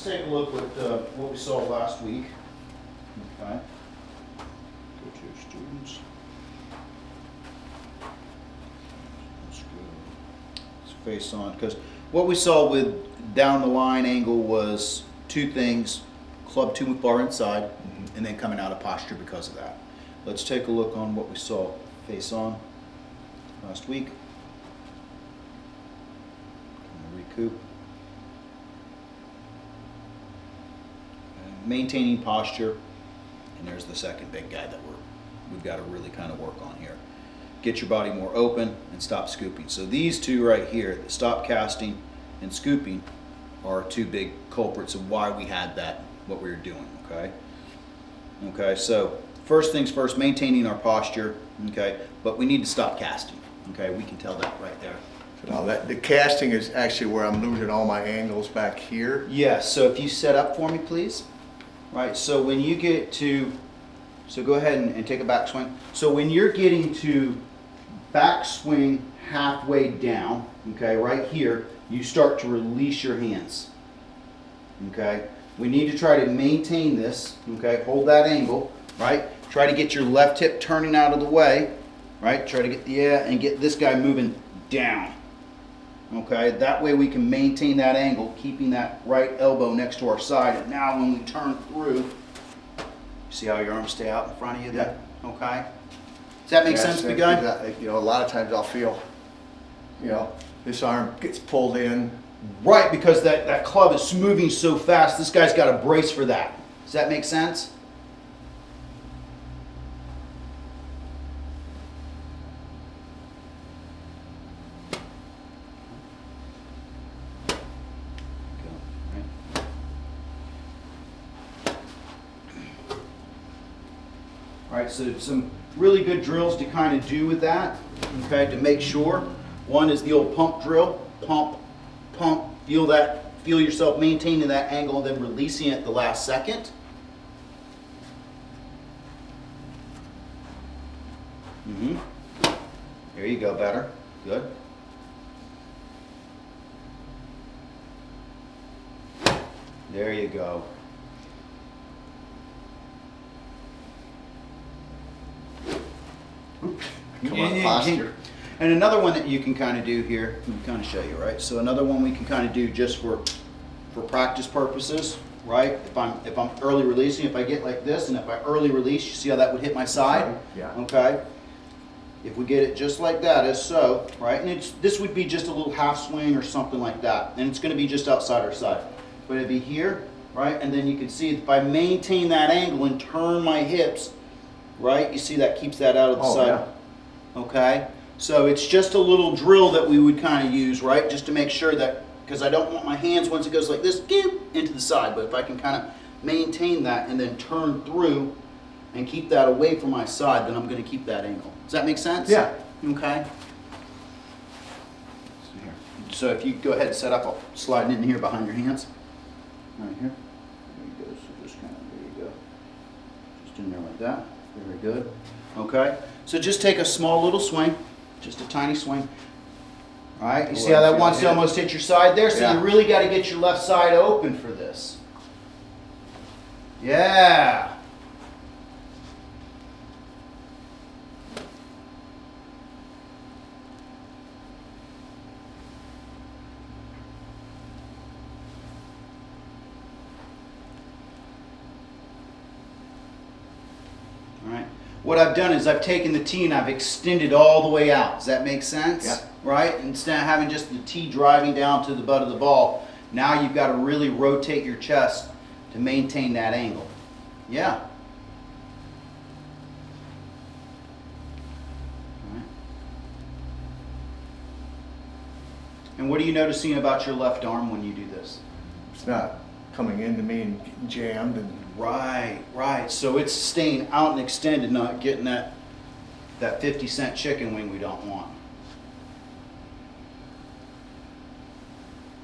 take a look at what we saw last week. Okay. Go to students. Let's go. Let's face on, because what we saw with down the line angle was two things: club too far inside, and then coming out of posture because of that. Let's take a look on what we saw face on last week. Recoup. And maintaining posture, and there's the second big guy that we've got to really kind of work on here. Get your body more open and stop scooping. So these two right here, the stop casting and scooping, are two big culprits of why we had that, what we were doing, okay? Okay, so first things first, maintaining our posture, okay? But we need to stop casting, okay? We can tell that right there. Now the casting is actually where I'm losing all my angles back here. Yes, so if you set up for me, please. Right, so when you get to, so go ahead and take a backswing. So when you're getting to backswing halfway down, okay, right here, you start to release your hands. Okay, we need to try to maintain this, okay, hold that angle, right? Try to get your left hip turning out of the way, right? Try to get, and get this guy moving down. Okay, that way we can maintain that angle, keeping that right elbow next to our side. And now when we turn through, see how your arms stay out in front of you there? Okay. Does that make sense, big guy? You know, a lot of times I'll feel, you know, this arm gets pulled in. Right, because that club is moving so fast, this guy's got to brace for that. Does that make sense? All right, so some really good drills to kind of do with that, okay, to make sure. One is the old pump drill. Pump, pump, feel that, feel yourself maintaining that angle, then releasing it the last second. There you go, better. Good. There you go. Come on, posture. And another one that you can kind of do here, let me kind of show you, right? So another one we can kind of do just for practice purposes, right? If I'm early releasing, if I get like this, and if I early release, you see how that would hit my side? Yeah. Okay. If we get it just like that, as so, right? And this would be just a little half swing or something like that, and it's going to be just outside our side. But it'd be here, right? And then you can see if I maintain that angle and turn my hips, right? You see that keeps that out of the side. Yeah. Okay. So it's just a little drill that we would kind of use, right? Just to make sure that, because I don't want my hands, once it goes like this, into the side. But if I can kind of maintain that and then turn through and keep that away from my side, then I'm going to keep that angle. Does that make sense? Yeah. Okay. So if you go ahead and set up, I'll slide it in here behind your hands. Right here. There you go. So just kind of, there you go. Just in there like that. Very good. Okay. So just take a small little swing. Just a tiny swing. All right, you see how that wants to almost hit your side there? So you really got to get your left side open for this. Yeah. All right. What I've done is I've taken the tee and I've extended all the way out. Does that make sense? Yeah. Right? Instead of having just the tee driving down to the butt of the ball, now you've got to really rotate your chest to maintain that angle. Yeah. All right. And what are you noticing about your left arm when you do this? It's not coming into me and getting jammed and. Right, right. So it's staying out and extended, not getting that 50-cent chicken wing we don't want.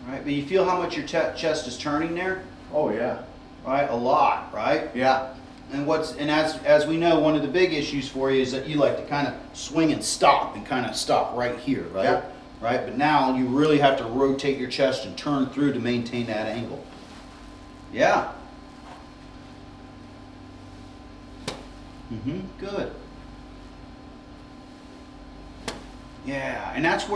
Right, but you feel how much your chest is turning there? Oh yeah. Right, a lot, right? Yeah. And as we know, one of the big issues for you is that you like to kind of swing and stop right here, right? Yeah. Right, but now you really have to rotate your chest and turn through to maintain that angle. Yeah. Good. Yeah, and that's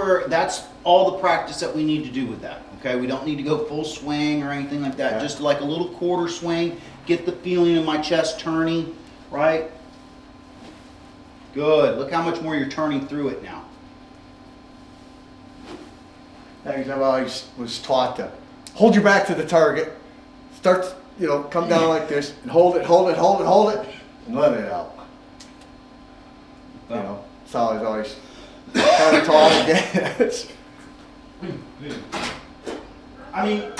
all the practice that we need to do with that. Okay, we don't need to go full swing or anything like that. Yeah. Just like a little quarter swing, get the feeling of my chest turning, right? Good. Look how much more you're turning through it now. I've always was taught to hold your back to the target, start, come down like this, and hold it, and let it out. So I was always kind of taught against. I mean,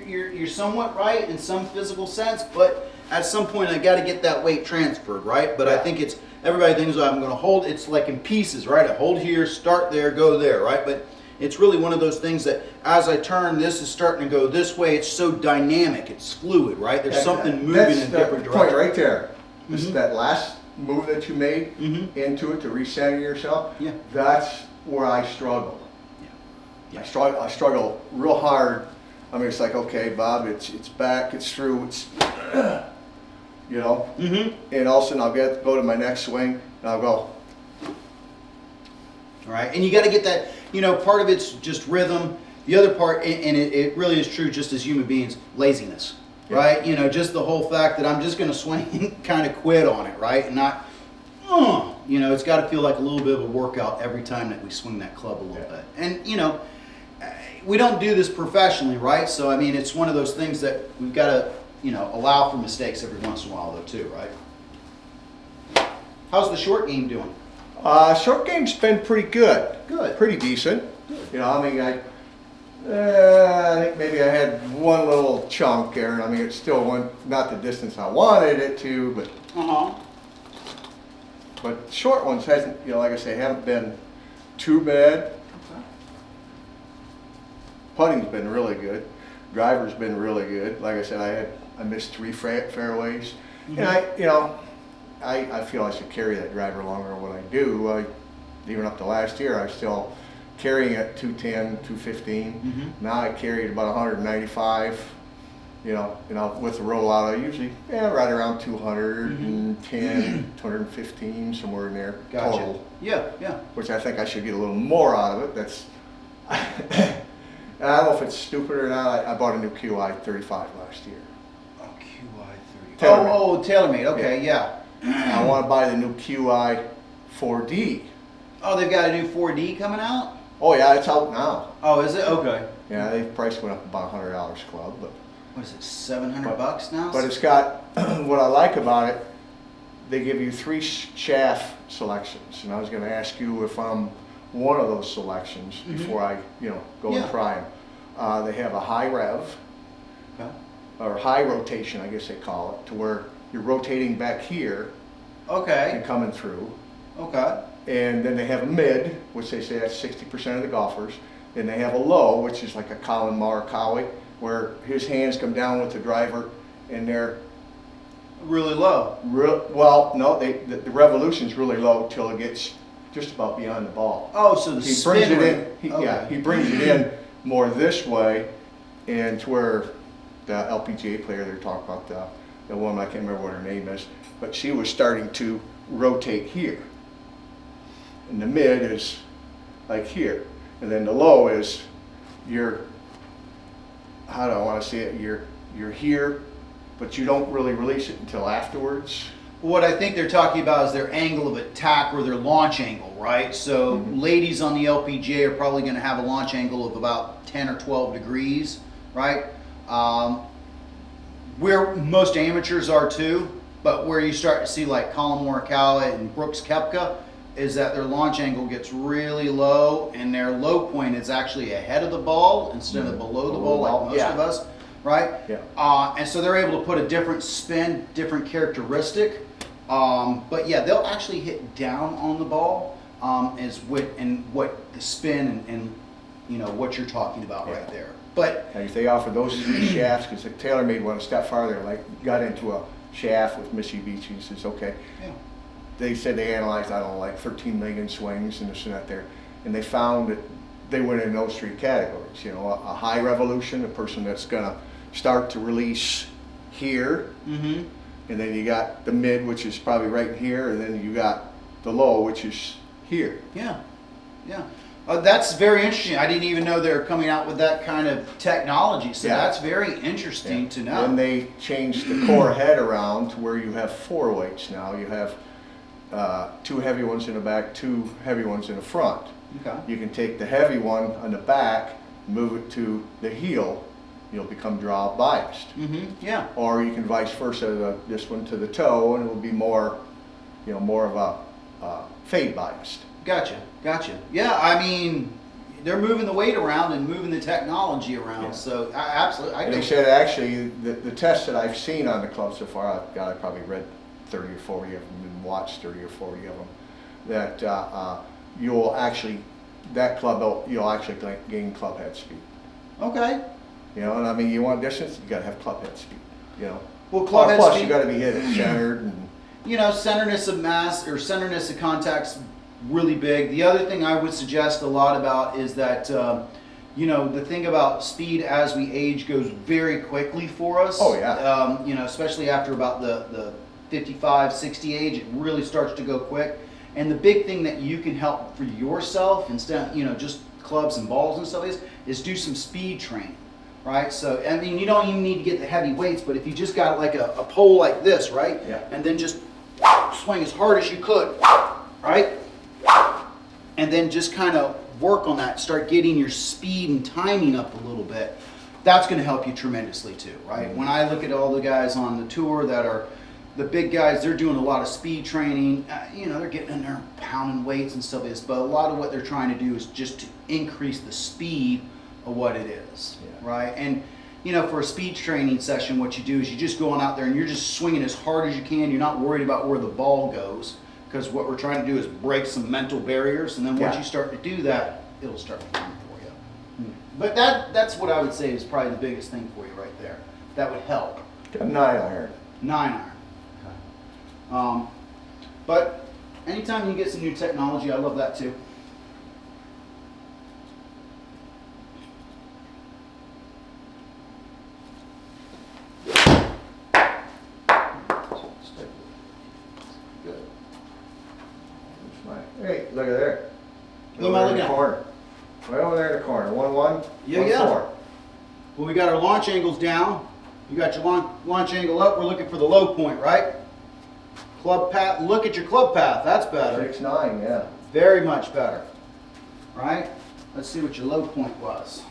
you're somewhat right in some physical sense, but at some point I got to get that weight transferred, right? But I think everybody thinks, I'm going to hold. It's like in pieces, right? I hold here, start there, go there, right? But it's really one of those things that as I turn, this is starting to go this way. It's so dynamic. It's fluid, right? There's something moving in different directions. Point right there. This is that last move that you made into it to recenter yourself. Yeah. That's where I struggle. Yeah. I struggle real hard. I mean, it's like, okay, Bob, it's back, it's through, it's, and all of a sudden I'll go to my next swing, and I'll go. All right, and you got to get that, part of it's just rhythm. The other part, and it really is true just as human beings, laziness, right? Just the whole fact that I'm just going to swing and kind of quit on it, right? And not, it's got to feel like a little bit of a workout every time that we swing that club a little bit. And, we don't do this professionally, right? So, I mean, it's one of those things that we've got to, allow for mistakes every once in a while, though, too, right? How's the short game doing? Short game's been pretty good. Good. Pretty decent. Good. I think maybe I had one little chunk there. I mean, it still went not the distance I wanted it to, but but short ones hasn't, like I say, haven't been too bad. Putting's been really good. Driver's been really good. Like I said, I missed 3 fairways, and I feel I should carry that driver longer than what I do. Even up to last year, I was still carrying at 210, 215. Now I carry it about 195. With the rollout, I usually right around 210, 215, somewhere in there. Gotcha. Total. Yeah. Which I think I should get a little more out of it. That's. I don't know if it's stupid or not. I bought a new QI 35 last year. Oh, QI 35. TaylorMade. TaylorMade. Okay, yeah. I want to buy the new QI 4D. Oh, they've got a new 4D coming out? Oh yeah, it's out now. Oh, is it? Okay. Yeah, the price went up about $100 club, but. What is it, $700 now? But it's got, what I like about it, they give you 3 shaft selections, and I was going to ask you if I'm one of those selections before I, go and try them. They have a high rev, or high rotation, I guess they call it, to where you're rotating back here and coming through. Okay. And then they have a mid, which they say that's 60% of the golfers. Then they have a low, which is like a Colin Morikawa, where his hands come down with the driver and they're really low. Well, no, the revolution's really low till it gets just about beyond the ball. Oh, so the he spin brings it rate. in. Yeah, he brings it in more this way, and to where the LPGA player they're talking about, the woman, I can't remember what her name is, but she was starting to rotate here, and the mid is like here, and then the low is how do I want to say it? You're here, but you don't really release it until afterwards. What I think they're talking about is their angle of attack or their launch angle, right? So ladies on the LPGA are probably going to have a launch angle of about 10 or 12 degrees, right? Where most amateurs are too, but where you start to see like Colin Morikawa and Brooks Koepka is that their launch angle gets really low and their low point is actually ahead of the ball instead of below the ball like most of us, right? Yeah. And so they're able to put a different spin, different characteristic. But yeah, they'll actually hit down on the ball is what the spin and what you're talking about right there. But and if they offer those 3 shafts, because TaylorMade went a step farther, like got into a shaft with Mitsubishi, and says okay. Yeah. They said they analyzed, I don't know, like 13 million swings and this and that there, and they found that they went in those three categories. You know, a high revolution, a person that's gonna start to release here, Mm-hmm. and then you got the mid, which is probably right in here, and then you got the low, which is here. Yeah, yeah. That's very interesting. I didn't even know they were coming out with that kind of technology. So Yeah. that's very interesting to know. Then they changed the core head around to where you have 4 weights now. You have 2 heavy ones in the back, 2 heavy ones in the front. Okay. You can take the heavy one on the back, move it to the heel, you'll become draw biased. Mm-hmm. Yeah. Or you can vice versa, this one to the toe, and it will be more, you know, more of a fade biased. Gotcha. Gotcha. Yeah. I mean, they're moving the weight around and moving the technology around. Yeah. So absolutely. And they said actually the tests that I've seen on the club so far, I probably read 30 or 40 of them and watched 30 or 40 of them, that you'll actually, that club, you'll actually gain club head speed. Okay. You know, and I mean, you want distance, you gotta have club head speed, you know. Well, club head Plus speed, you gotta be hit it centered and, you know, centerness of mass or centerness of contact's really big. The other thing I would suggest a lot about is that, you know, the thing about speed as we age goes very quickly for us. Oh, yeah. You know, especially after about the 55, 60 age, it really starts to go quick. And the big thing that you can help for yourself instead, you know, just clubs and balls and stuff is do some speed training. Right, so I mean, you don't even need to get the heavy weights, but if you just got like a pole like this, right, Yeah. and then just swing as hard as you could, right, and then just kind of work on that, start getting your speed and timing up a little bit, that's going to help you tremendously too, right? Mm-hmm. When I look at all the guys on the tour that are the big guys, they're doing a lot of speed training, you know, they're getting in there pounding weights and stuff like this, but a lot of what they're trying to do is just to increase the speed of what it is, Yeah. right? And you know, for a speed training session, what you do is you just go on out there and you're just swinging as hard as you can. You're not worried about where the ball goes, because what we're trying to do is break some mental barriers, and then once Yeah. you start to do that, it'll start to come for you. But that's what I would say is probably the biggest thing for you right there. That would help. a 9-iron. 9-iron. Okay. But anytime you get some new technology, I love that too. Good. Hey, look at there. What am I Over looking in at? the corner. Right over there in the corner. 1-1. Yeah, 1-4. yeah. Well, we got our launch angles down. You got your launch angle up. We're looking for the low point, right? Club path. Look at your club path. That's better. 6-9, yeah. Very much better. Right? Let's see what your low point was.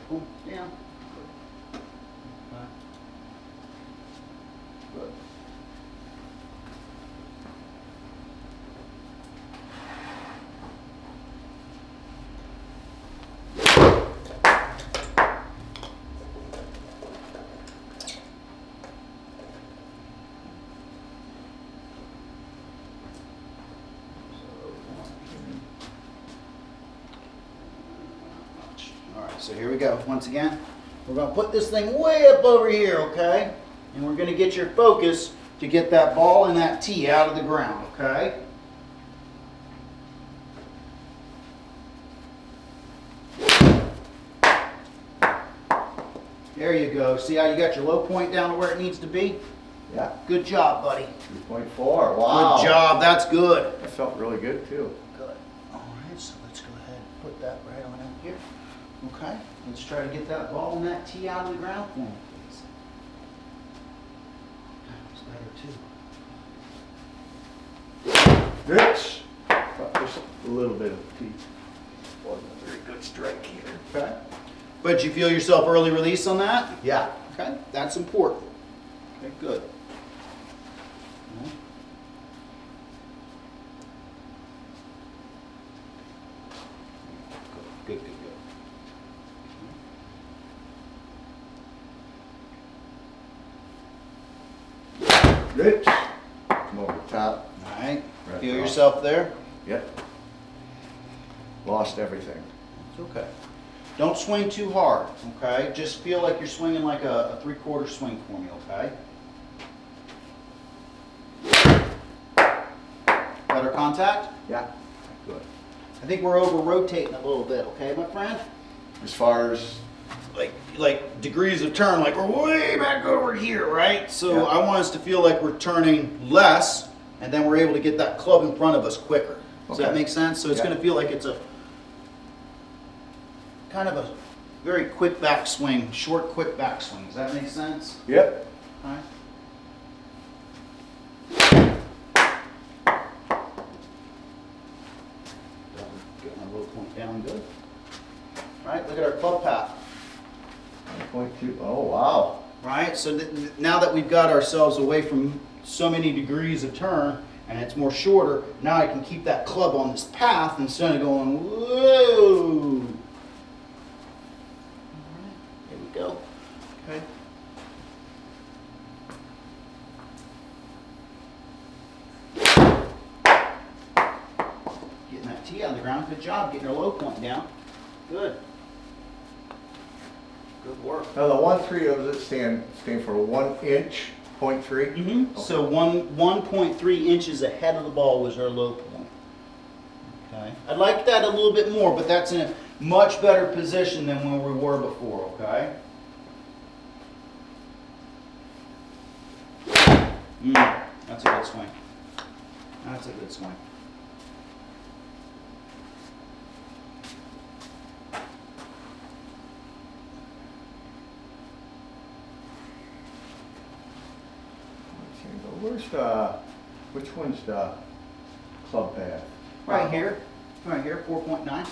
Cool. Yeah. Good. All right, so here we go. Once again, we're going to put this thing way up over here, okay? And we're going to get your focus to get that ball and that tee out of the ground, okay? There you go. See how you got your low point down to where it needs to be? Yeah. Good job, buddy. 3.4. Wow. Good job. That's good. That felt really good too. Good. All right, so let's go ahead and put that right on out here. Okay, let's try to get that ball and that tee out of the ground for me, please. That was better too. This. Just a little bit of teeth. Wasn't a very good strike here. Okay. But you feel yourself early release on that? Yeah. Okay, that's important. Okay, good. Good, good, good. Rich. Come over the top. All right, Right feel across. yourself there? Yep. Lost everything. It's okay. Don't swing too hard, okay? Just feel like you're swinging like a 3/4 swing for me, okay? Better contact? Yeah. Good. I think we're over rotating a little bit, okay, my friend? As far as, Like degrees of turn, like we're way back over here, right? So Yeah. I want us to feel like we're turning less, and then we're able to get that club in front of us quicker. Does that Okay. make sense? So it's Yeah. going to feel like it's a kind of a very quick backswing, short, quick backswing. Does that make sense? yep. All right. Get my low point down good. All right, look at our club path. 1.2, oh, wow. Right, so now that we've got ourselves away from so many degrees of turn and it's more shorter, now I can keep that club on this path instead of going, whoa. There we go. Okay. Getting that tee on the ground, good job, getting our low point down. Good. Good work. Now the 1.3, does it stand for 1 inch, 0.3? Mm-hmm. Okay. So 1.3 inches ahead of the ball was our low point. Okay. I'd like that a little bit more, but that's in a much better position than where we were before, okay? That's a good swing. That's a good swing. Where's which one's the club path? Right here, 4.9.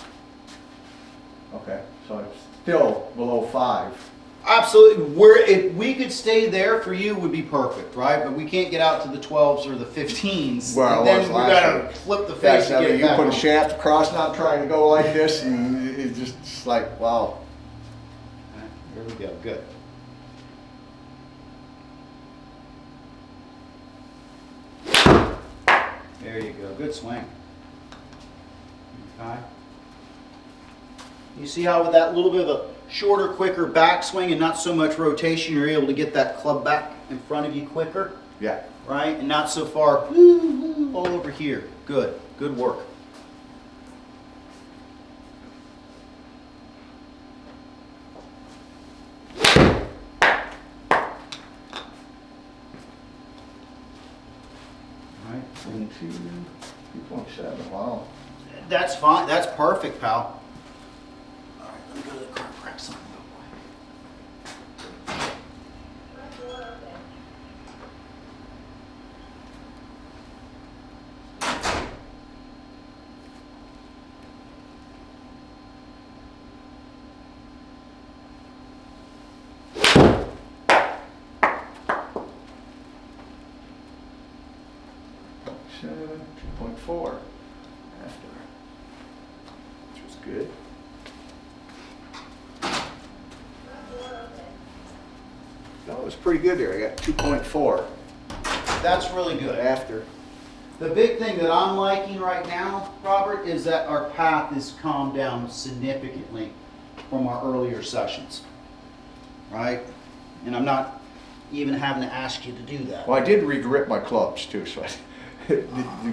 Okay, so it's still below 5. Absolutely. If we could stay there for you, would be perfect, right? But we can't get out to the 12s or the 15s. Well, and then it was we last gotta week. flip the face Yeah, and get it you back put a on. shaft across, and I'm trying to go like this, and it's just like, wow. Here we go. Good. There you go. Good swing. Okay. You see how with that little bit of a shorter, quicker backswing and not so much rotation, you're able to get that club back in front of you quicker, Yeah. right? And not so far all over here. Good. Good work. All right. 2.7, wow. That's fine. That's perfect, pal. All right, let me go to the car and grab something real quick. 2.4 after, which was good. That was pretty good there. I got 2.4 That's really good. after. The big thing that I'm liking right now, Robert, is that our path is calmed down significantly from our earlier sessions, right? And I'm not even having to ask you to do that. Well, I did re-grip my clubs too, so the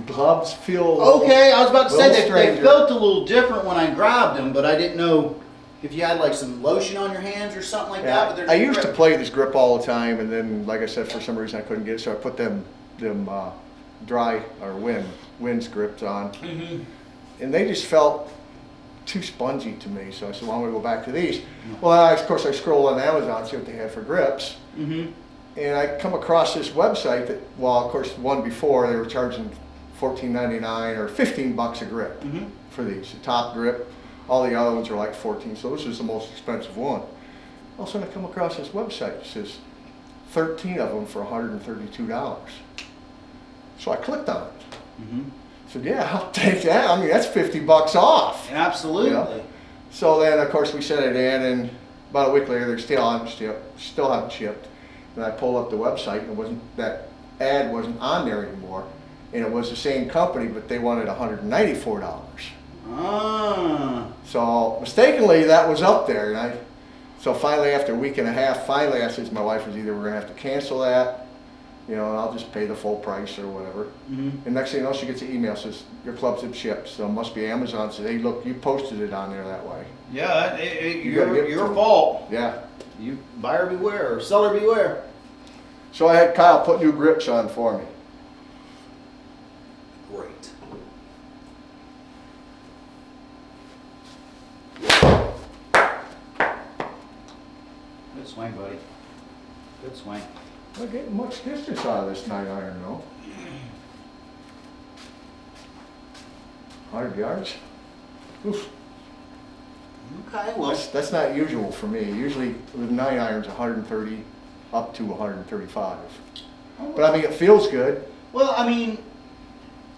gloves feel Okay, I was about to say little they stranger. felt a little different when I grabbed them, but I didn't know if you had like some lotion on your hands or something like that. But Yeah, they're I used to grip. play this grip all the time, and then, like I said, for some reason I couldn't get it, so I put them dry or winds grips on, Mhm. and they just felt too spongy to me. So I said, well, I'm gonna go back to these. Well, of course, I scroll on Amazon, see what they had for grips, Mhm. and I come across this website that, well, of course, one before they were charging $14.99 or $15 a grip Mhm. for these. The top grip, all the other ones are like 14, so this is the most expensive one. All of a sudden I come across this website that says 13 of them for $132. So I clicked on it. Mhm. Said, yeah, I'll take that. I mean, that's $50 off. Absolutely. Yeah. So then, of course, we sent it in, and about a week later, they still haven't shipped. And I pulled up the website, and it wasn't, that ad wasn't on there anymore. And it was the same company, but they wanted $194. Ah. So mistakenly, that was up there, and so finally, after a week and a half, finally I said to my wife, was either we're gonna have to cancel that, you know, and I'll just pay the full price or whatever. Mhm. And next thing you know, she gets an email, says, your club's been shipped, so it must be Amazon, says, hey, look, you posted it on there that way. Yeah, You gotta give it to your them. fault. Yeah. You buyer beware or seller beware. So I had Kyle put new grips on for me. Great. Good swing, buddy. Good swing. Not getting much distance out of this 9-iron though. 100 yards. Oof. Okay, well, That's not usual for me. Usually with 9-irons, 130 up to 135. But I mean, it feels good. well, I mean,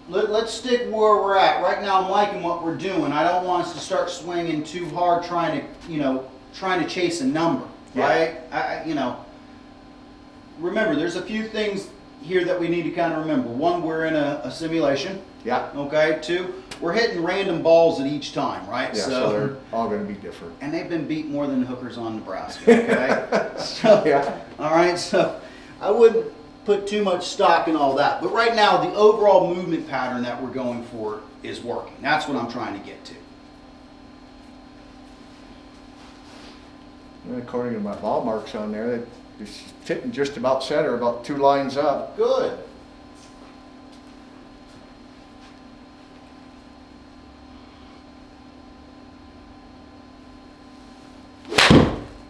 let's stick where we're at. Right now, I'm liking what we're doing. I don't want us to start swinging too hard trying to chase a number, Yeah. right? Remember, there's a few things here that we need to kind of remember. One, we're in a simulation, Yeah. okay? Two, we're hitting random balls at each time, right? Yeah, so they're all going to be different. And they've been beat more than hookers on Nebraska, okay? So, Yeah. all right, so I wouldn't put too much stock in all that. But right now, the overall movement pattern that we're going for is working. That's what I'm trying to get to. And according to my ball marks on there, it's hitting just about center, about 2 lines up. Good.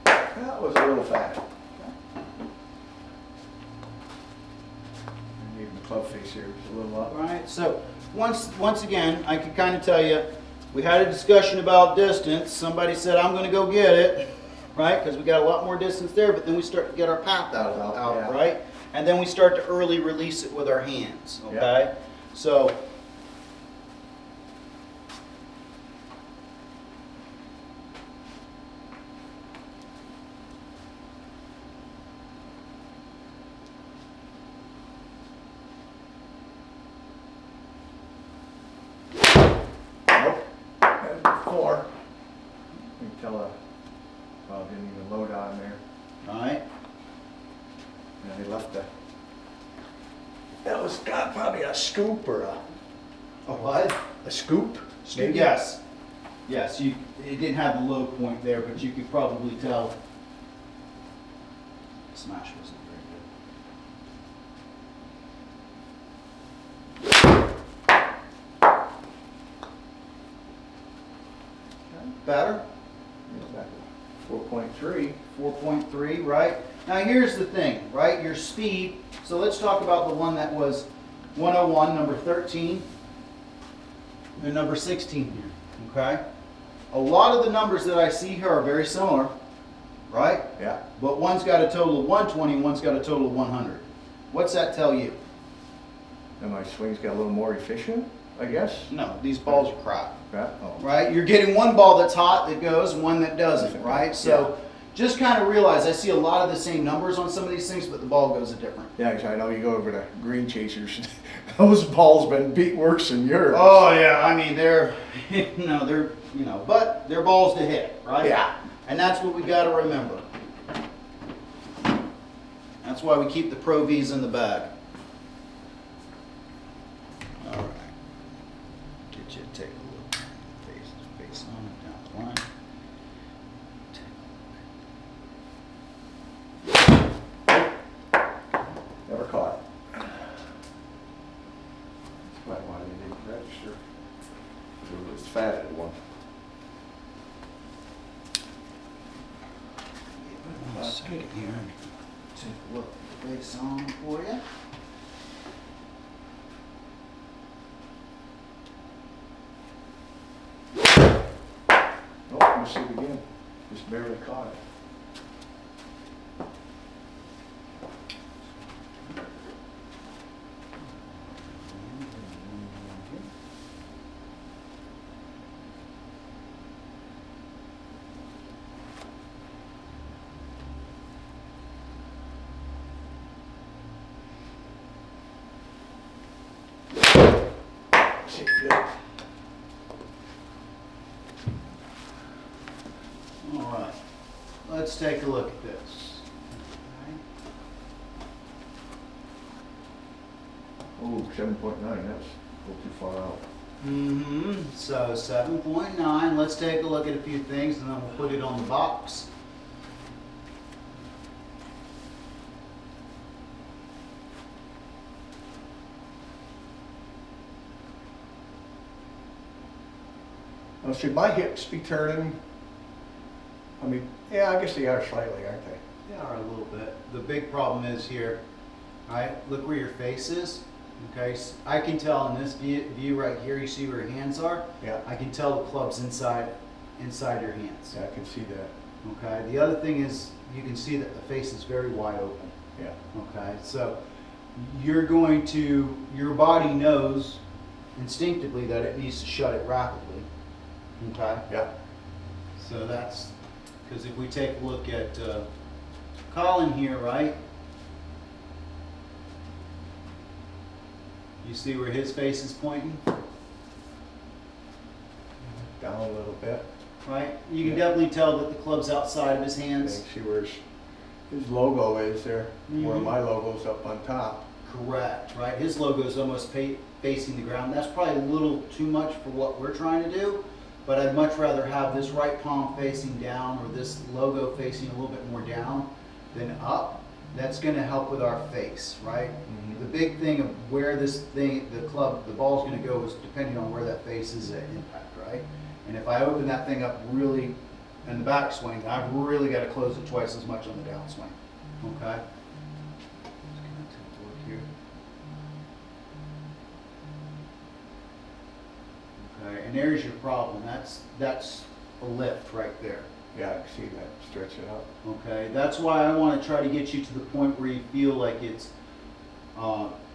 That was a little fat. Even the club face here is a little up. All right, so once again, I can kind of tell you, we had a discussion about distance. Somebody said, I'm going to go get it, right? Because we got a lot more distance there, but then we start to get our path out, Yeah. right? And then we start to early release it with our hands, okay? Yeah. So, Nope. That's 4. You can tell didn't even load on there. all right? And they left that was probably a scoop or A what? a scoop. maybe? Yes. Yes, it didn't have the low point there, but you could probably tell smash wasn't very good. Better? 4.3. 4.3, right? Now here's the thing, right? Your speed. So let's talk about the one that was 101, number 13, and number 16 here, okay? A lot of the numbers that I see here are very similar, right? Yeah. But one's got a total of 120, one's got a total of 100. What's that tell you? And my swings got a little more efficient, I guess. No, these balls are crap, Right? Oh. right? You're getting one ball that's hot that goes, one that doesn't, right? So just kind of realize I see a lot of the same numbers on some of these things, but the ball goes a different. Yeah, 'cause I know you go over to Green Chasers. Those balls been beat worse than yours. Oh yeah, I mean they're, but they're balls to hit, right? Yeah. And that's what we got to remember. That's why we keep the Pro Vs in the bag. All right. Get you to take a look. Face on it down the line. Never caught. That's probably why they didn't register. It was fat at one. Give it 1 second here and take a look at the face on for you. Oh, let me see it again. Just barely caught it. See, good. All right, let's take a look at this. 7.9, that's a little too far out. So 7.9, let's take a look at a few things and then we'll put it on the box. Now, should my hips be turning? I mean, yeah, I guess they are slightly, aren't they? They are a little bit. The big problem is here, right? Look where your face is. Okay, so I can tell in this view right here, you see where your hands are? Yeah. I can tell the club's inside your hands. Yeah, I can see that. Okay, the other thing is you can see that the face is very wide open. Yeah. Okay, so your body knows instinctively that it needs to shut it rapidly. Okay? Yeah. So that's, because if we take a look at Colin here, right? You see where his face is pointing? Down a little bit. Right? You can definitely tell that the club's outside of his hands. See where his logo is there, where Mhm. my logo's up on top. Correct, right? His logo is almost facing the ground. That's probably a little too much for what we're trying to do, but I'd much rather have this right palm facing down or this logo facing a little bit more down than up. That's going to help with our face, right? Mhm. The big thing of where this thing, the ball's going to go is depending on where that face is at impact, right? And if I open that thing up really in the backswing, I've really got to close it twice as much on the downswing, okay? Just gonna take a look here. Okay, and there's your problem. That's a lift right there. Yeah, I can see that. Stretch it out. Okay, that's why I want to try to get you to the point where you feel like it's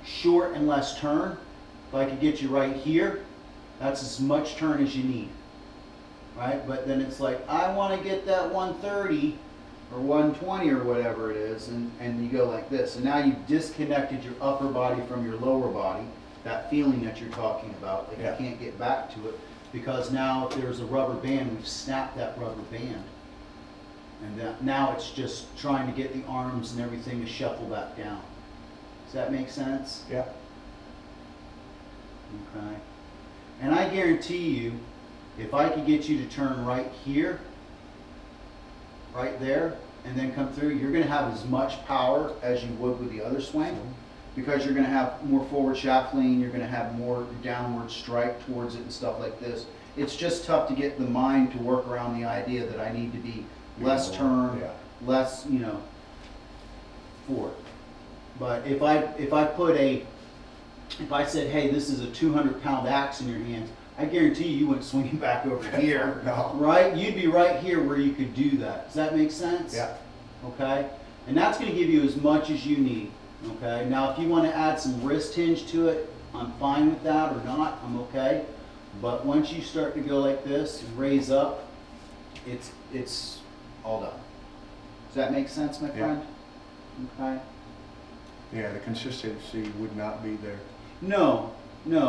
short and less turn. If I could get you right here, that's as much turn as you need. Right? But then it's like, I want to get that 130 or 120 or whatever it is, and you go like this. And now you've disconnected your upper body from your lower body, that feeling that you're talking about, like Yeah. you can't get back to it. Because now if there's a rubber band, we've snapped that rubber band. And now it's just trying to get the arms and everything to shuffle back down. Does that make sense? Yeah. Okay. And I guarantee you, if I could get you to turn right here, right there, and then come through, you're going to have as much power as you would with the other swing, because you're going to have more forward shaft lean, you're going to have more downward strike towards it and stuff like this. It's just tough to get the mind to work around the idea that I need to be less turn, Yeah. less, forward. But if I said, hey, this is a 200-pound axe in your hands, I guarantee you wouldn't swing it back over here, No. right? You'd be right here where you could do that. Does that make sense? Yeah. Okay? And that's going to give you as much as you need. Okay? Now, if you want to add some wrist hinge to it, I'm fine with that, or not, I'm okay. But once you start to go like this and raise up, it's all done. Does that make sense, my Yeah. friend? Okay? Yeah, the consistency would not be there. No,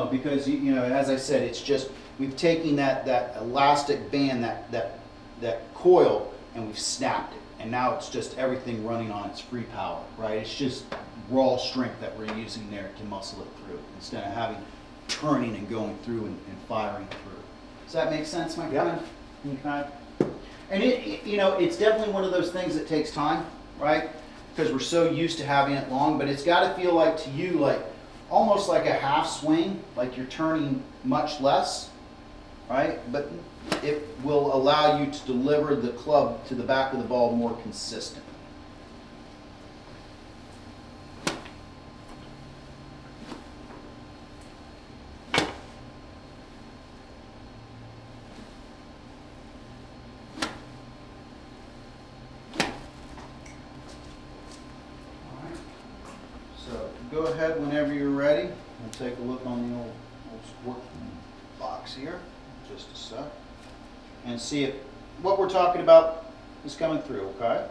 because as I said, it's just we've taken that elastic band, that coil, and we've snapped it, and now it's just everything running on its free power, right? It's just raw strength that we're using there to muscle it through, instead of having turning and going through and firing through. Does that make sense, my Yeah. friend? Okay. And it's definitely one of those things that takes time, right? Because we're so used to having it long, but it's got to feel like to you like almost like a half swing, like you're turning much less, right? But it will allow you to deliver the club to the back of the ball more consistent. So go ahead whenever you're ready. We'll take a look on the old sport box here, just a sec, and see if what we're talking about is coming through, okay?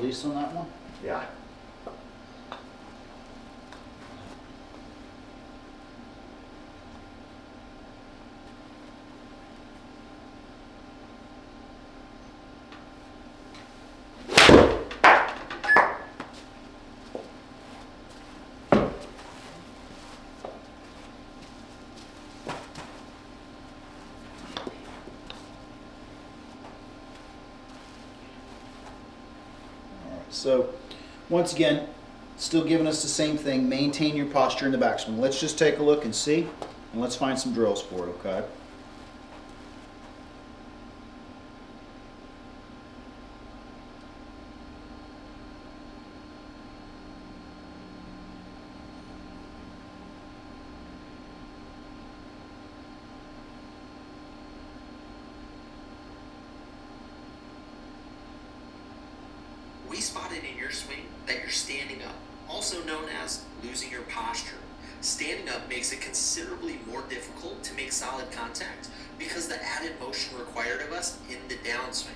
release on that one. Yeah. So, once again, still giving us the same thing, maintain your posture in the backswing. Let's just take a look and see, and let's find some drills for it, okay? We spotted in your swing that you're standing up, also known as losing your posture. Standing up makes it considerably more difficult to make solid contact because the added motion required of us in the downswing.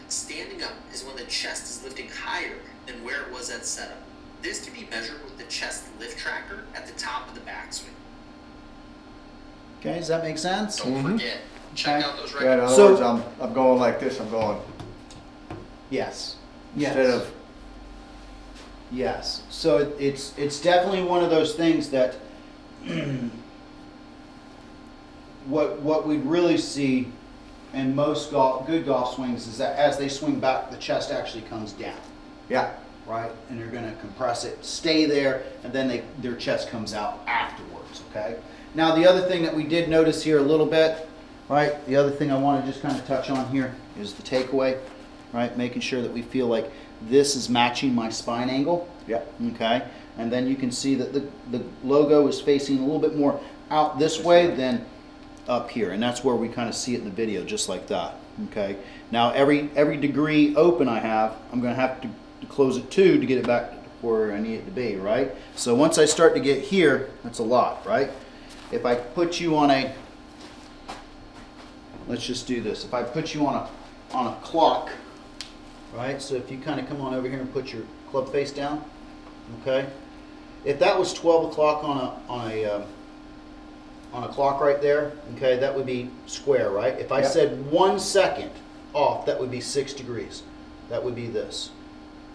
Standing up is when the chest is lifting higher than where it was at setup. This can be measured with the chest lift tracker at the top of the backswing. Okay, does that make sense? Don't forget, check out those Yeah, in records. other words, I'm going like this. I'm going Yes. instead of Yes. So it's definitely one of those things that what we'd really see in most good golf swings is that as they swing back, the chest actually comes down, yeah. right? And they're going to compress it, stay there, and then their chest comes out afterwards, okay? Now the other thing that we did notice here a little bit, right? The other thing I want to just kind of touch on here is the takeaway, right? Making sure that we feel like this is matching my spine angle. Yeah. Okay. And then you can see that the logo is facing a little bit more out this way than up here. And that's where we kind of see it in the video, just like that. Okay. Now every degree open I have, I'm going to have to close it 2 to get it back where I need it to be, right? So once I start to get here, that's a lot, right? If I put you on a, let's just do this. If I put you on a clock, right? So if you kind of come on over here and put your club face down, okay? If that was 12 o'clock on a clock right there, okay, that would be square, right? If I Yep. said 1 second off, that would be 6 degrees. That would be this,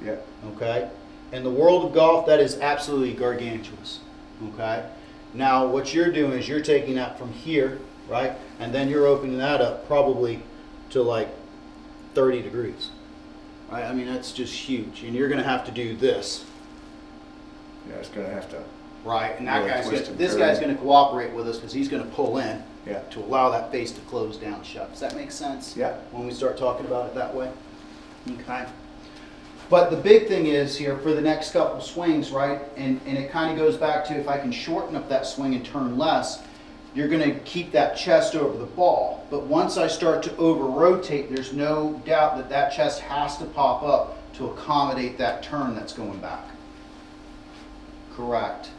Yeah. okay? In the world of golf, that is absolutely gargantuous, okay? Now, what you're doing is you're taking that from here, right? And then you're opening that up probably to like 30 degrees. Right? I mean, that's just huge. And you're going to have to do this. Yeah, it's gonna have to. Right. And that Really twist and this turn. guy's going to cooperate with us because he's going to pull in Yeah. to allow that face to close down shut. Does that make sense? Yeah. When we start talking about it that way? Okay. But the big thing is here for the next couple swings, right? And it kind of goes back to if I can shorten up that swing and turn less, you're going to keep that chest over the ball. But once I start to over-rotate, there's no doubt that that chest has to pop up to accommodate that turn that's going back. Correct.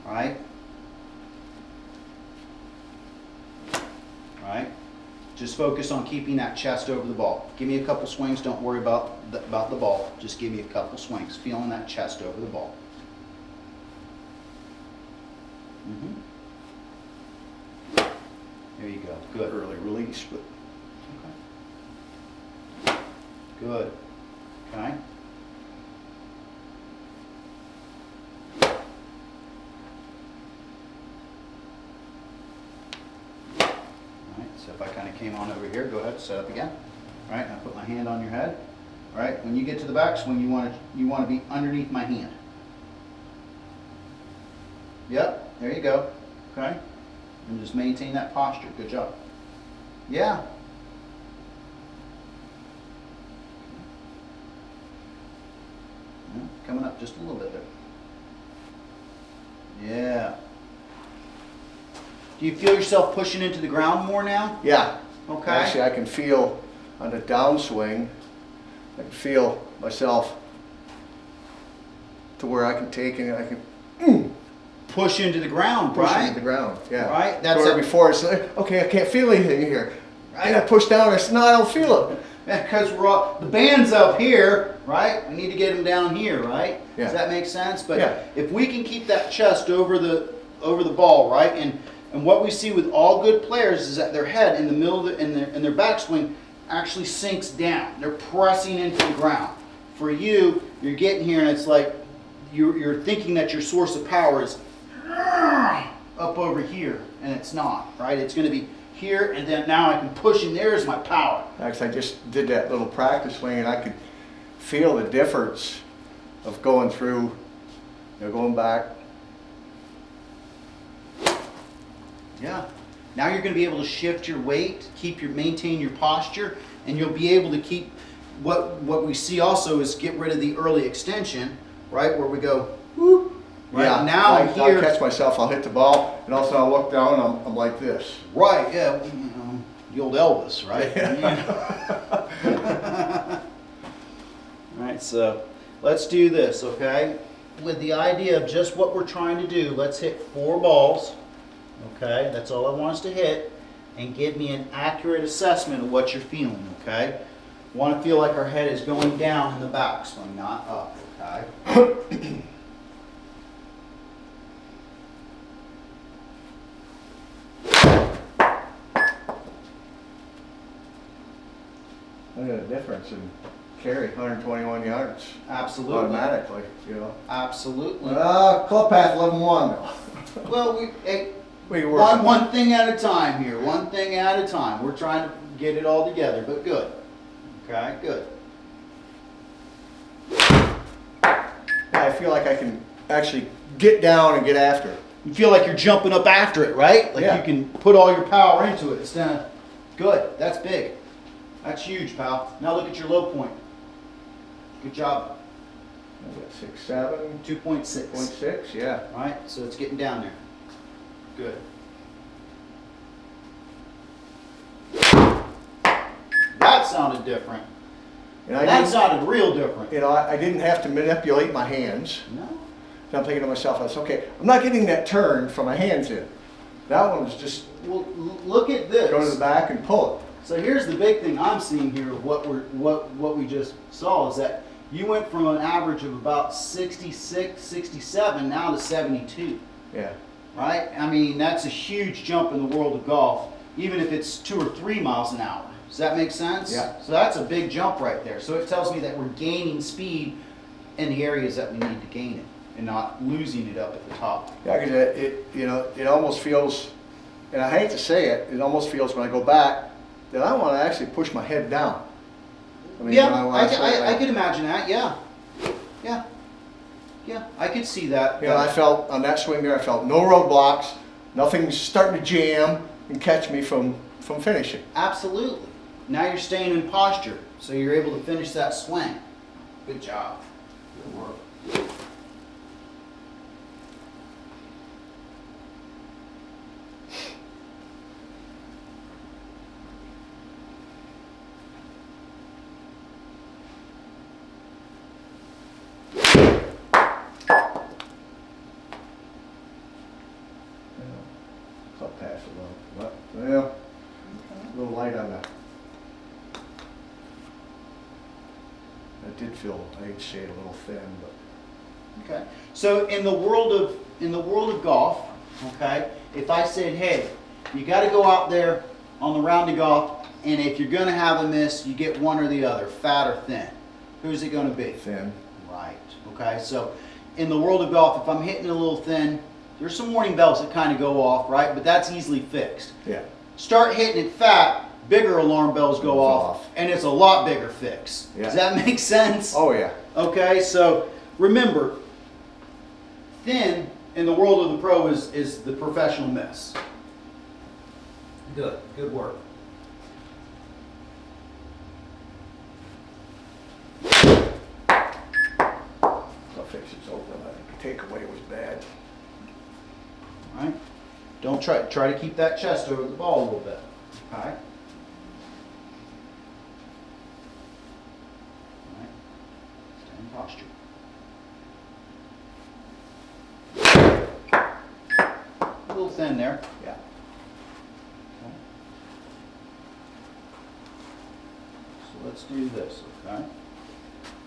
Right? Right? Just focus on keeping that chest over the ball. Give me a couple swings. Don't worry about the ball. Just give me a couple swings. Feeling that chest over the ball. Mm-hmm. There you go. Good. Early release, but Okay. Good. Okay. Alright, so if I kind of came on over here, go ahead, set up again. Alright, now put my hand on your head. Alright, when you get to the backswing, you want to be underneath my hand. Yep, there you go. Okay? And just maintain that posture. Good job. Yeah. Yeah, coming up just a little bit there. Yeah. Do you feel yourself pushing into the ground more now? yeah. Okay. Actually, I can feel on the downswing, I can feel myself to where I can take and I can Push into the ground, push right? into the ground. Yeah. Right, that's Where a- before it's like, okay, I can't feel anything here. Right. And I push down, it's no, I don't feel it. Because we're all, the band's up here, right? We need to get them down here, right? Yeah. Does that make sense? But Yeah. if we can keep that chest over the ball, right? And what we see with all good players is that their head in the middle of in their backswing actually sinks down. They're pressing into the ground. For you, you're getting here and it's like you're thinking that your source of power is up over here, and it's not, right? It's going to be here, and then now I can push, and there's my power. Actually, I just did that little practice swing, and I could feel the difference of going through, going back. Yeah. Now you're going to be able to shift your weight, maintain your posture, and you'll be able to keep what we see also is get rid of the early extension, right? Where we go, whoop. Right Yeah, now I here. catch myself, I'll hit the ball, and all of a sudden I'll look down, and I'm like this. Right, yeah, the old Elvis, right? Right, so let's do this, okay? With the idea of just what we're trying to do, let's hit 4 balls, okay? That's all I want us to hit, and give me an accurate assessment of what you're feeling, okay? Want to feel like our head is going down in the backswing, not up, okay? Look at the difference in carry, 121 yards. Absolutely. Automatically, Absolutely. Club path 11-1 though. Well, We work one thing at a time here. One thing at a time. We're trying to get it all together, but good. Okay, good. Yeah, I feel like I can actually get down and get after it. You feel like you're jumping up after it, right? Like Yeah. you can put all your power into it instead of, good. That's big. That's huge, pal. Now look at your low point. Good job. I got 6'7", 2.6. 2.6, yeah. All right, so it's getting down there. Good. That sounded different. And That didn't- sounded real different. I didn't have to manipulate my hands. No. So I'm thinking to myself, I said, okay, I'm not getting that turn from my hands in. That one was just Well, look at this. go to the back and pull it. So here's the big thing I'm seeing here of what we just saw is that you went from an average of about 66, 67 now to 72, Yeah. right? I mean, that's a huge jump in the world of golf, even if it's 2 or 3 miles an hour. Does that make sense? Yeah. So that's a big jump right there. So it tells me that we're gaining speed in the areas that we need to gain it and not losing it up at the top. Yeah, because it almost feels, and I hate to say it, it almost feels when I go back that I want to actually push my head down. I mean, Yeah, when I swing I back. could imagine that. Yeah, yeah, yeah. I could see that. You know, I felt on that swing there, I felt no roadblocks, nothing starting to jam and catch me from finishing. Absolutely. Now you're staying in posture, so you're able to finish that swing. Good job. Good work. Club pass a little, well, a little light on that. I did feel, I hate to say it, a little thin, but Okay. So in the world of golf, okay, if I said, hey, you got to go out there on the round of golf, and if you're going to have a miss, you get one or the other, fat or thin. Who's it going to be? thin. Right. Okay. So in the world of golf, if I'm hitting a little thin, there's some warning bells that kind of go off, right? But that's easily fixed. Yeah. Start hitting it fat, bigger alarm bells go off, and it's a lot bigger fix. Yeah. Does that make sense? Oh yeah. Okay, so remember, thin in the world of the pro is the professional miss. Good work. I'll fix it's over. The takeaway was bad. All right. Don't try to keep that chest over the ball a little bit. All right. All right. Stay in posture. A little thin there. Yeah. Okay. let's do this, okay?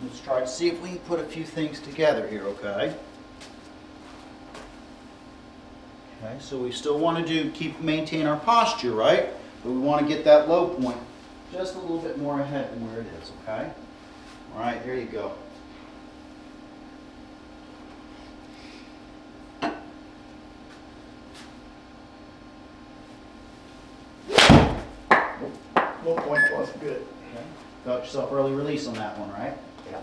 Let's try to see if we can put a few things together here, okay? Okay, so we still want to maintain our posture, right? But we want to get that low point just a little bit more ahead than where it is, okay? All right, here you go. Low point wasn't good. Okay. Got yourself early release on that one, right? Yeah.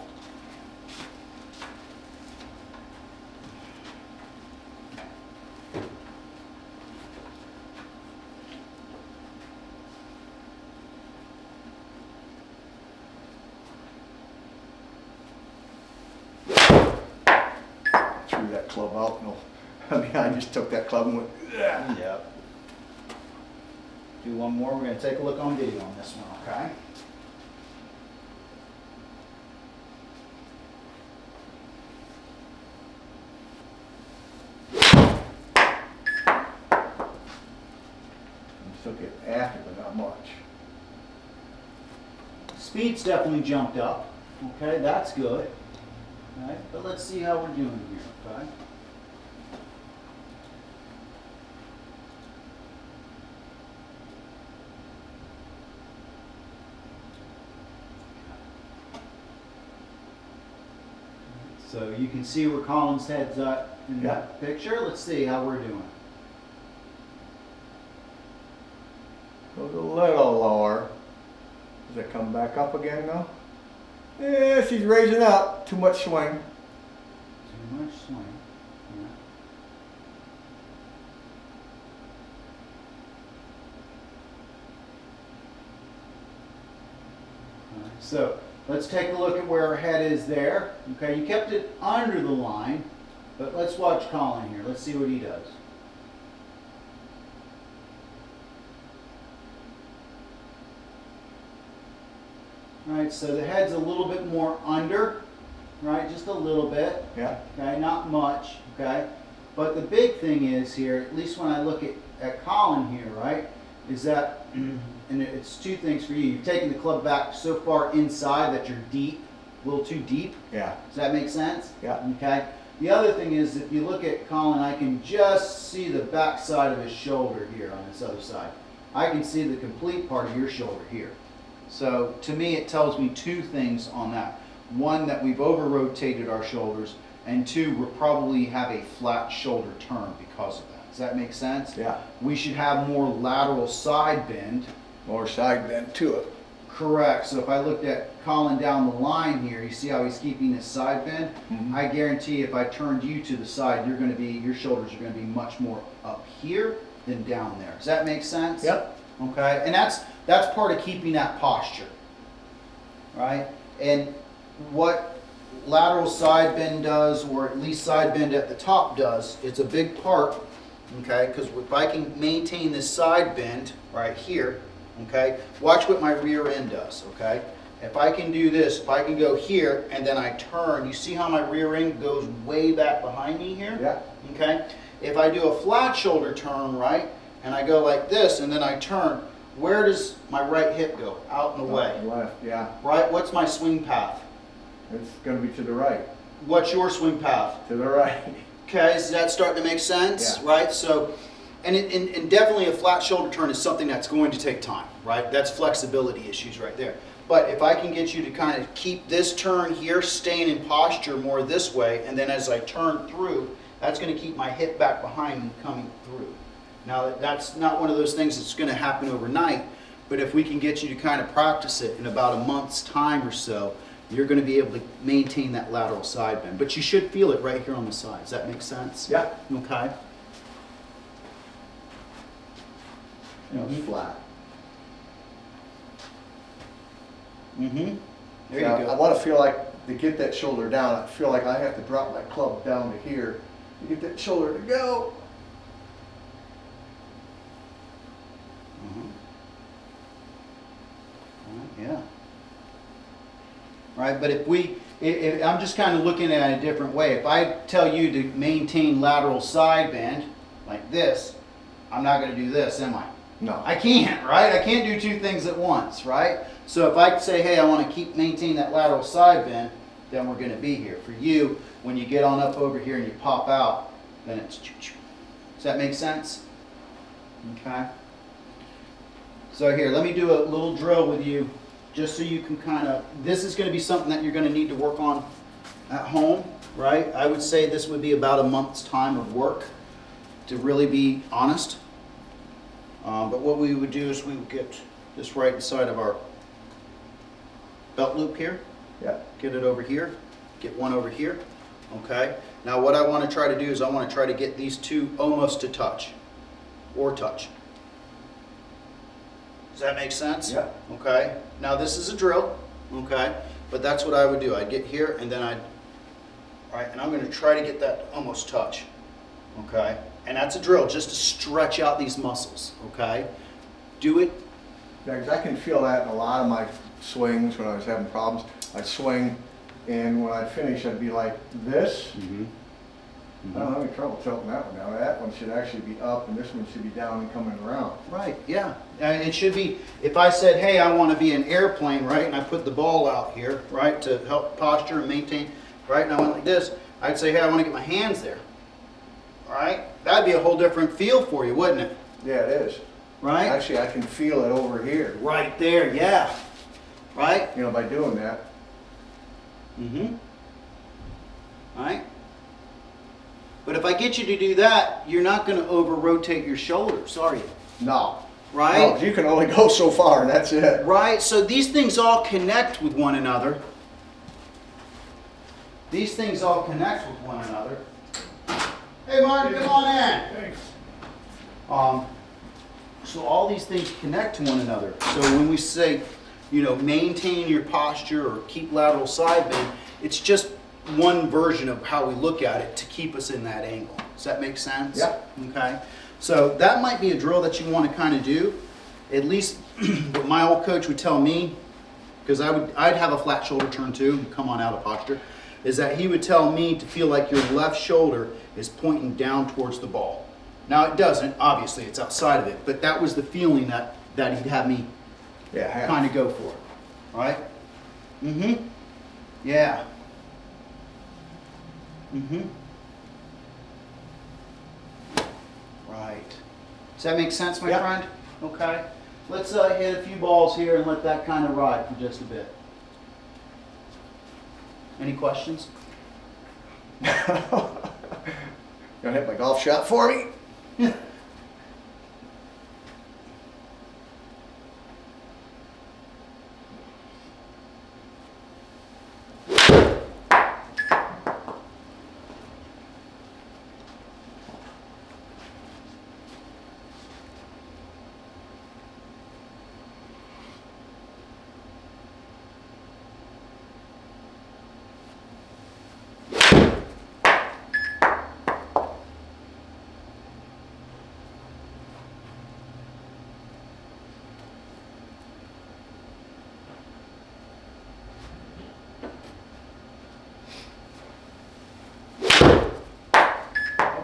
Threw that club out. No, I mean, I just took that club and went, "Ugh." Yep. Do one more. We're going to take a look on video on this one, okay? I'm still getting after, but not much. Speed's definitely jumped up. Okay, that's good. All right, but let's see how we're doing here, okay? So you can see where Colin's head's at in that picture. Let's see how we're doing. Goes a little lower. Does it come back up again now? Yeah, she's raising up. Too much swing. Too much swing. Yeah. All right, so let's take a look at where her head is there. Okay, you kept it under the line, but let's watch Colin here. Let's see what he does. All right, so the head's a little bit more under, right? Just a little bit. Yeah. Okay, not much, okay? But the big thing is here, at least when I look at Colin here, right, is that, and it's two things for you. You've taken the club back so far inside that you're deep, a little too deep. Yeah. Does that make sense? Yeah. Okay. The other thing is, if you look at Colin, I can just see the back side of his shoulder here on this other side. I can see the complete part of your shoulder here. So to me, it tells me two things on that. One, that we've over-rotated our shoulders, and two, we'll probably have a flat shoulder turn because of that. Does that make sense? Yeah. We should have more lateral side bend. More side bend to it. Correct. So if I looked at Colin down the line here, you see how he's keeping his side bend? Mhm. I guarantee if I turned you to the side, your shoulders are going to be much more up here than down there. Does that make sense? Yep. Okay, and that's part of keeping that posture, right? And what lateral side bend does, or at least side bend at the top does, it's a big part, okay? Because if I can maintain this side bend right here, okay, watch what my rear end does, okay? If I can do this, if I can go here and then I turn, you see how my rear end goes way back behind me here? Yeah. Okay? If I do a flat shoulder turn, right, and I go like this and then I turn, where does my right hip go? Out and away. Left, yeah. Right? What's my swing path? It's going to be to the right. What's your swing path? To the right. Okay, is that starting to make sense? Yeah. Right? So, and definitely a flat shoulder turn is something that's going to take time, right? That's flexibility issues right there. But if I can get you to kind of keep this turn here, staying in posture more this way, and then as I turn through, that's going to keep my hip back behind me coming through. Now, that's not one of those things that's going to happen overnight, but if we can get you to kind of practice it in about a month's time or so, you're going to be able to maintain that lateral side bend. But you should feel it right here on the side. Does that make sense? Yeah. Okay. It's flat. Mm-hmm. There Now, you go. I want to feel like, to get that shoulder down, I feel like I have to drop my club down to here to get that shoulder to go. Yeah. Right, but if I'm just kind of looking at it a different way. If I tell you to maintain lateral side bend like this, I'm not going to do this, am I? No. I can't, right? I can't do two things at once, right? So if I say, hey, I want to maintain that lateral side bend, then we're going to be here. For you, when you get on up over here and you pop out, then it's choo-choo. Does that make sense? Okay. So here, let me do a little drill with you, just so you can kind of, this is going to be something that you're going to need to work on at home, right? I would say this would be about a month's time of work, to really be honest. But what we would do is we would get this right inside of our belt loop here. Yeah. Get it over here. Get one over here. Okay. Now what I want to try to do is I want to try to get these two almost to touch. Or touch. Does that make sense? Yeah. Okay. Now this is a drill. Okay. But that's what I would do. I'd get here and then Alright, and I'm going to try to get that almost touch. Okay. And that's a drill, just to stretch out these muscles, okay? Do it. Yeah, 'cause I can feel that in a lot of my swings when I was having problems. I'd swing, and when I'd finish, I'd be like this. I don't have any trouble tilting that one down. That one should actually be up, and this one should be down and coming around. Right, yeah. And it should be, if I said, hey, I want to be an airplane, right, and I put the ball out here, right, to help posture and maintain, right, and I went like this, I'd say, hey, I want to get my hands there. All right? That'd be a whole different feel for you, wouldn't it? Yeah, it is. Right? Actually, I can feel it over here. Right there, yeah. Right? You know, by doing that. Right? But if I get you to do that, you're not going to over-rotate your shoulders, are you? No. Right? No, you can only go so far, and that's it. Right? So these things all connect with one another. These things all connect with one another. Hey, Martin, come on in. Thanks. So all these things connect to one another. So when we say, you know, maintain your posture or keep lateral side bend, it's just one version of how we look at it to keep us in that angle. Does that make sense? Yeah. Okay. So that might be a drill that you want to kind of do. At least what my old coach would tell me, because I'd have a flat shoulder turn too, and come on out of posture, is that he would tell me to feel like your left shoulder is pointing down towards the ball. Now it doesn't, obviously it's outside of it, but that was the feeling that he'd have me kind of go for it. All right? Yeah. Right. Does that make sense, my friend? Okay. Let's hit a few balls here and let that kind of ride for just a bit. Any questions? You gonna hit my golf shot for me?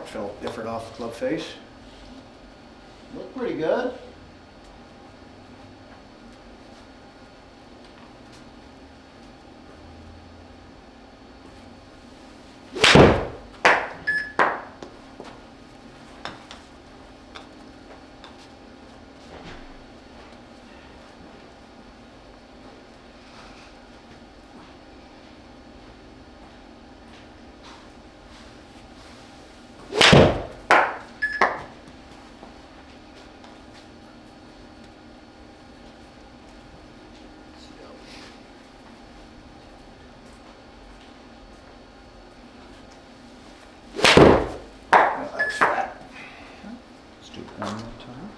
Felt different off the club face. Look pretty good. That was flat. Let's do it one more time.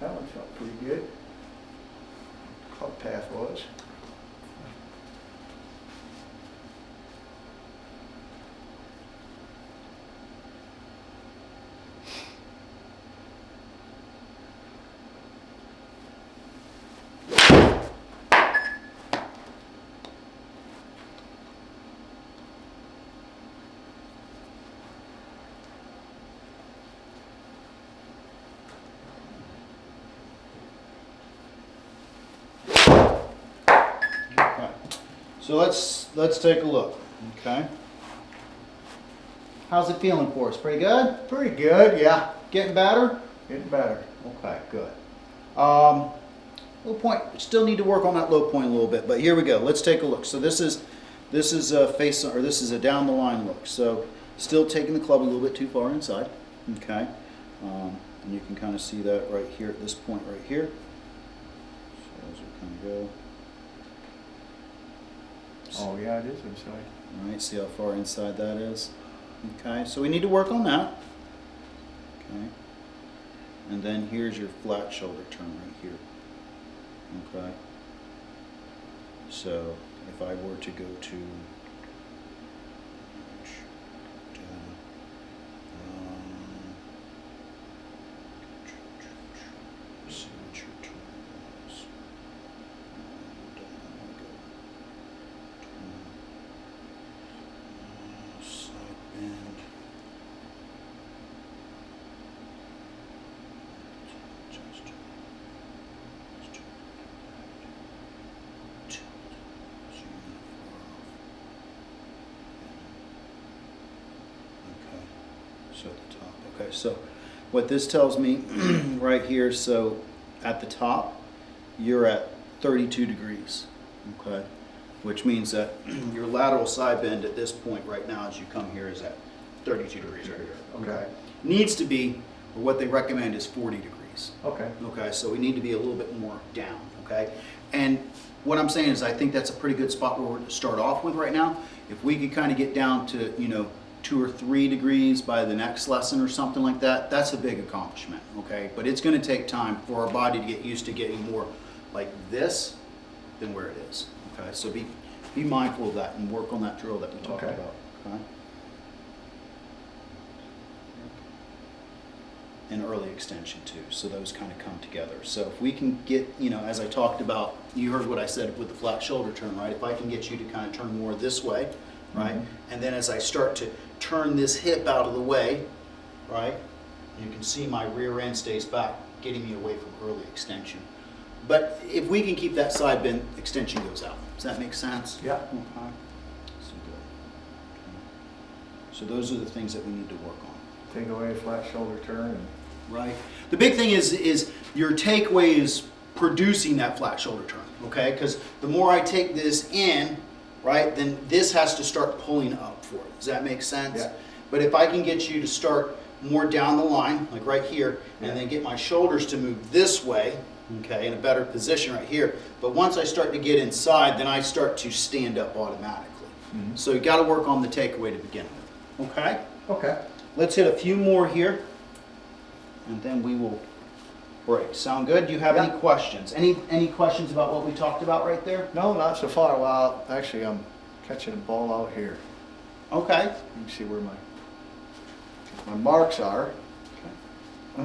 That one felt pretty good. Club path was. So let's take a look, okay? How's it feeling for us? Pretty good? Pretty good, yeah. Getting better? Getting better. Okay, good. Low point, still need to work on that low point a little bit, but here we go. Let's take a look. So this is a down the line look. So still taking the club a little bit too far inside, okay? And you can kind of see that right here at this point right here. So as we kind of go. Oh yeah, it is inside. All right, see how far inside that is? Okay, so we need to work on that. Okay. And then here's your flat shoulder turn right here. Okay. So if I were to go to see what your turn was. Side bend. So at the top. Okay, so what this tells me right here, so at the top, you're at 32 degrees, okay? Which means that your lateral side bend at this point right now as you come here is at 32 degrees right here, okay? Needs to be, or what they recommend is 40 degrees. Okay. Okay, so we need to be a little bit more down, okay? And what I'm saying is I think that's a pretty good spot where we're to start off with right now. If we could kind of get down to, 2 or 3 degrees by the next lesson or something like that, that's a big accomplishment, okay? But it's gonna take time for our body to get used to getting more like this than where it is, okay? So be mindful of that and work on that drill that we talked Okay. about, okay? And early extension too, so those kind of come together. So if we can get, as I talked about, you heard what I said with the flat shoulder turn, right? If I can get you to kind of turn more this way, right? Mm-hmm. And then as I start to turn this hip out of the way, right? You can see my rear end stays back, getting me away from early extension. But if we can keep that side bend, extension goes out. Does that make sense? Yeah. Okay. So good. Okay. So those are the things that we need to work on. Take away a flat shoulder turn and Right. The big thing is your takeaway is producing that flat shoulder turn, okay? Because the more I take this in, right, then this has to start pulling up for it. Does that make sense? Yeah. But if I can get you to start more down the line, like right here, Yeah. and then get my shoulders to move this way, okay, in a better position right here. But once I start to get inside, then I start to stand up automatically. Mhm. So you got to work on the takeaway to begin with, okay? okay. Let's hit a few more here, and then we will break. Sound good? Do you have any Yeah. questions? Any questions about what we talked about right there? No, not so far. Well, actually, I'm catching a ball out here. Okay. You can see where my marks are.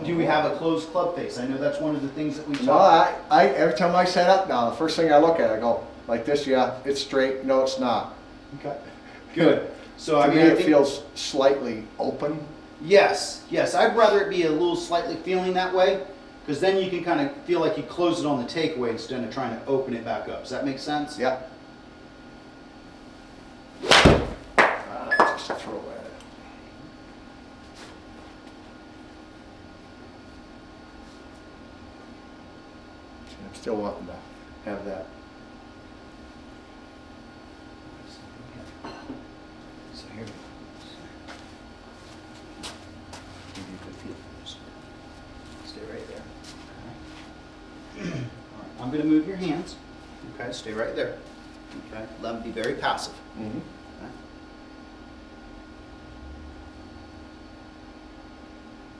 Do we have a closed club face? I know that's one of the things that we No, talked about. I every time I set up now, the first thing I look at, I go like this. Yeah, it's straight. No, it's not. Okay. Good. So To I mean, me, I it think, feels slightly open. yes. I'd rather it be a little slightly feeling that way, because then you can kind of feel like you close it on the takeaway instead of trying to open it back up. Does that make sense? Yeah. Just throw at it. I'm still wanting to have that. So here we go. Give you a good feel for this. Stay right there. Okay. All right. I'm going to move your hands. Okay. Stay right there. Okay. Let them be very passive. Mm-hmm. Okay.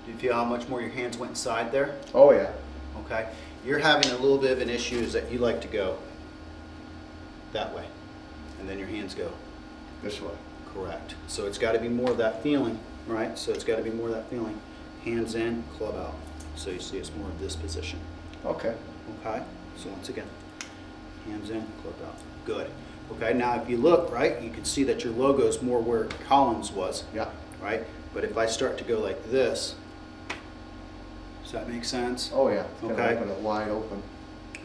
Do you feel how much more your hands went inside there? Oh yeah. Okay. You're having a little bit of an issue is that you like to go that way, and then your hands go. This way. Correct. So it's got to be more of that feeling, right? So it's got to be more of that feeling. Hands in, club out. So you see it's more of this position. Okay. Okay? So once again, hands in, club out. Good. Okay, now if you look, right, you can see that your logo is more where Collins was, Yeah. right? But if I start to go like this, does that make sense? Oh yeah. It's gonna Okay. open it wide open.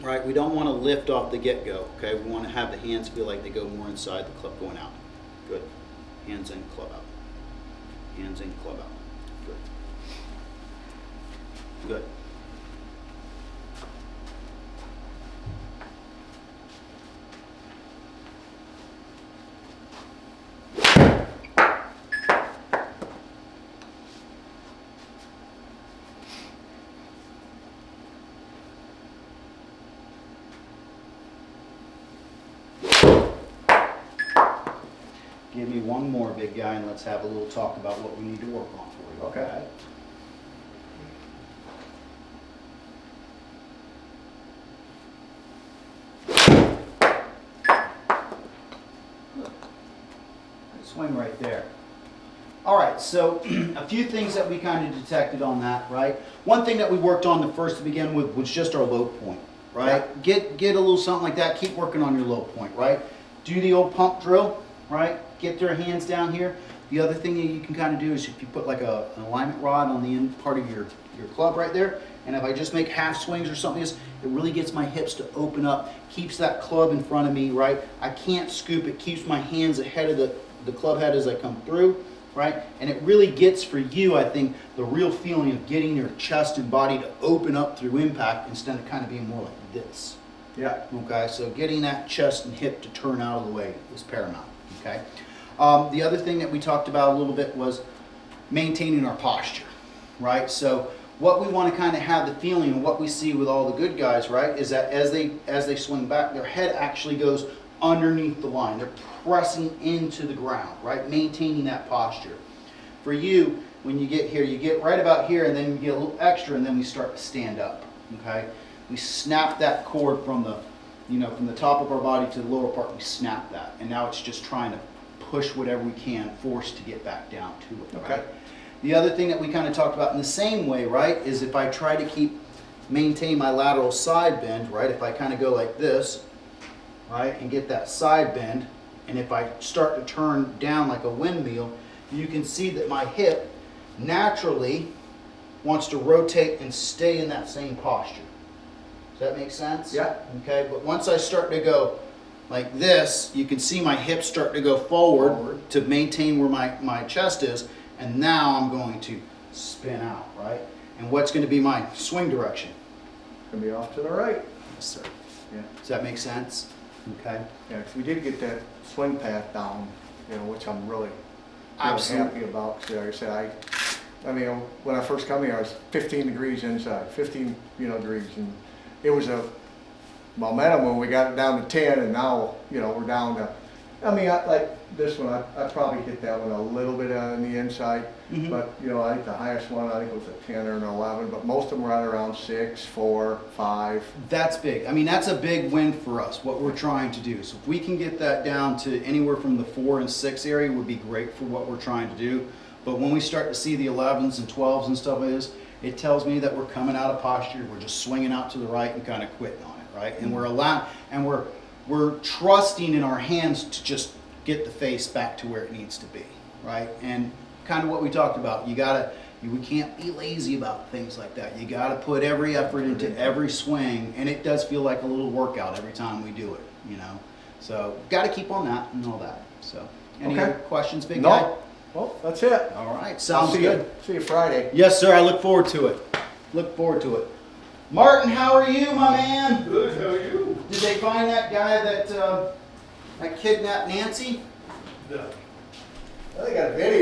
right? We don't want to lift off the get-go, okay? We want to have the hands feel like they go more inside the club going out. Good. Hands in, club out. Hands in, club out. Good. Good. Give me one more, big guy, and let's have a little talk about what we need to work on for you. Okay. Swing right there. All right, so a few things that we kind of detected on that, right? One thing that we worked on the first to begin with was just our low point, right? Yeah. Get a little something like that. Keep working on your low point, right? Do the old pump drill, right? Get their hands down here. The other thing that you can kind of do is if you put like an alignment rod on the end part of your club right there, and if I just make half swings or something, it really gets my hips to open up, keeps that club in front of me, right? I can't scoop, it keeps my hands ahead of the club head as I come through, right? And it really gets for you, I think, the real feeling of getting your chest and body to open up through impact instead of kind of being more like this. Yeah. Okay, so getting that chest and hip to turn out of the way is paramount, okay? The other thing that we talked about a little bit was maintaining our posture, right? So what we want to kind of have the feeling and what we see with all the good guys, right, is that as they swing back, their head actually goes underneath the line. They're pressing into the ground, right? Maintaining that posture. For you, when you get here, you get right about here and then you get a little extra and then we start to stand up, okay? We snap that cord from the, from the top of our body to the lower part, we snap that. And now it's just trying to push whatever we can, force to get back down to it, right? Okay. The other thing that we kind of talked about in the same way, right, is if I try to maintain my lateral side bend, right, if I kind of go like this, right, and get that side bend, and if I start to turn down like a windmill, you can see that my hip naturally wants to rotate and stay in that same posture. Does that make sense? Yeah. Okay, but once I start to go like this, you can see my hips start to go forward to maintain where my chest is, and now I'm going to spin out, right? And what's going to be my swing direction? Gonna be off to the right. Yes, sir. Yeah. Does that make sense? Okay. Yeah, 'cause we did get that swing path down, which I'm really Absolutely. happy about. 'Cause like I said, I mean, when I first come here, I was 15 degrees inside, 15 degrees, and it was a momentum when we got it down to 10, and now we're down to. I mean, like this one, I probably hit that one a little bit on the inside, Mhm. but I think the highest one I think was a 10 or an 11, but most of them were at around 6, 4, 5. That's big. I mean, that's a big win for us, what we're trying to do. So if we can get that down to anywhere from the 4 and 6 area would be great for what we're trying to do. But when we start to see the 11s and 12s and stuff like this, it tells me that we're coming out of posture, we're just swinging out to the right and kind of quitting on it, right? And we're trusting in our hands to just get the face back to where it needs to be, right? And kind of what we talked about, we can't be lazy about things like that. You got to put every effort into every swing, and it does feel like a little workout every time we do it, So got to keep on that and all that. So any Okay. other questions, big guy? No, well, that's it. All right, I'll sounds see good. you. See you Friday. Yes, sir. I look forward to it. Look forward to it. Martin, how are you, my man? Good, how are you? Did they find that guy that kidnapped Nancy? No. I got a video.